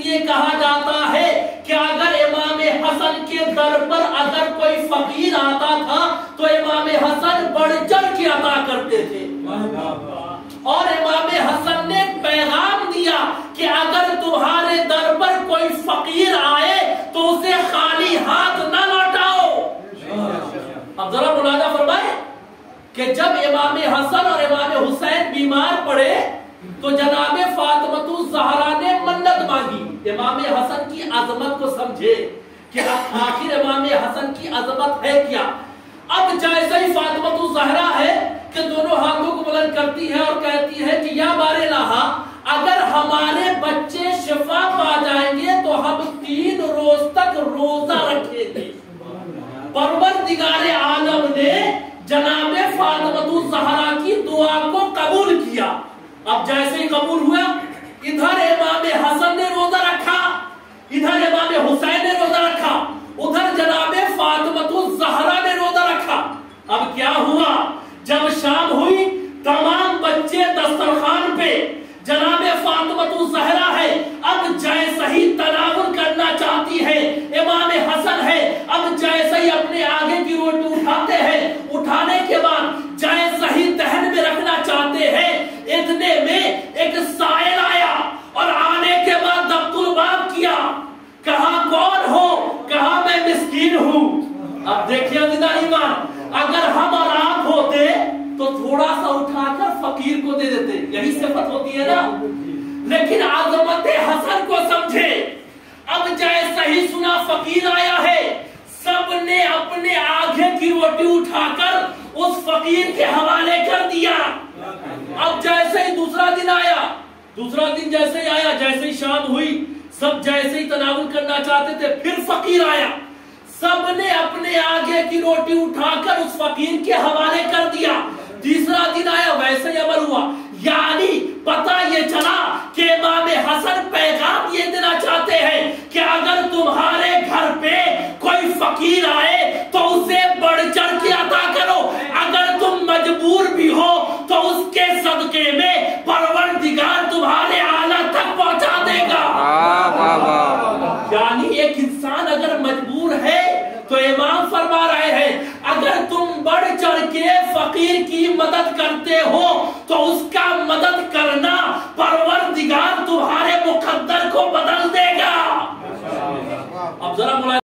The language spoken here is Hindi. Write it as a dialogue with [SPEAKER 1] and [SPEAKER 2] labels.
[SPEAKER 1] इसलिए कहा जाता है कि अगर इमाम हसन के दर पर अगर कोई फकीर आता था तो इमाम हसन बढ़ चढ़ के अता करते थे। और इमाम हसन ने पैगाम दिया कि अगर तुम्हारे दर पर कोई फकीर आए तो उसे खाली हाथ न लौटाओ। अब जरा मुलाजा फरमाए कि जब इमाम हसन और इमाम हुसैन बीमार पड़े तो जनाबे फातिमा ज़हरा ने मन्नत मांगी। इमाम हसन की अजमत को समझे कि आखिर इमाम हसन की अजमत है क्या। अब जैसे ही फातिमा ज़हरा है कि दोनों हाथों को बुलंद करती है और कहती है कि या बारे लाहा, अगर हमारे बच्चे शिफा पा जाएंगे तो हम 3 रोज तक रोजा रखेंगे। परवरदिगारे आलम ने जनाबे फातिमा ज़हरा की दुआ को कबूल किया। अब जैसे ही कबूल हुआ, इधर इमाम हसन ने रोजा रखा, इधर इमाम हुसैन ने रोजा रखा, उधर जनाबे फातिमा ज़हरा ने रोजा रखा। अब क्या हुआ, जब शाम हुई तमाम बच्चे दस्तरखान पे, जनाबे फातिमा ज़हरा है, अब जैसे ही तनावुल करना चाहती है, इमाम हसन है, अब जैसे ही अपने आगे की रोटी उठाते हैं, उठाने के बाद जैसे ही दहन में रखना चाहते हैं, इतने में एक साइल आया और आने के बाद दब्तुल बाब किया। कहा कौन हो, कहा मैं मिस्कीन हूं। अब देखिए जिंदा ईमान, अगर हम और आप होते तो थोड़ा सा उठाकर फकीर को दे देते, यही सिफत होती है ना। लेकिन आज़मत हसन को समझे, अब जैसे ही सुना फकीर आया है, सबने अपने आगे की रोटी उठाकर उस फकीर के हवाले कर दिया। अब जैसे ही दूसरा दिन आया, दूसरा दिन जैसे ही आया, जैसे ही शाम हुई, सब जैसे ही तनावुल करना चाहते थे, फिर फकीर आया, सबने अपने आगे की रोटी उठाकर उस फकीर के हवाले कर दिया। तीसरा दिन आया, वैसे ही अमल हुआ। यानी पता ये चला कि इमाम हसन पैगाम ये देना चाहते हैं कि अगर तुम्हारे घर पे कोई फकीर आए तो उसे बढ़ चढ़ के अता करो। अगर तुम मजबूर भी हो तो उसके सदके में परवरदिगार तुम्हारे आला तक पहुंचा देगा। यानी एक इंसान अगर मजबूर है तो इमाम फरमा रहे हैं, अगर तुम बढ़ चढ़ के फकीर की मदद करते हो तो उसका मदद करना परवरदिगार तुम्हारे मुकद्दर को बदल देगा। अब जरा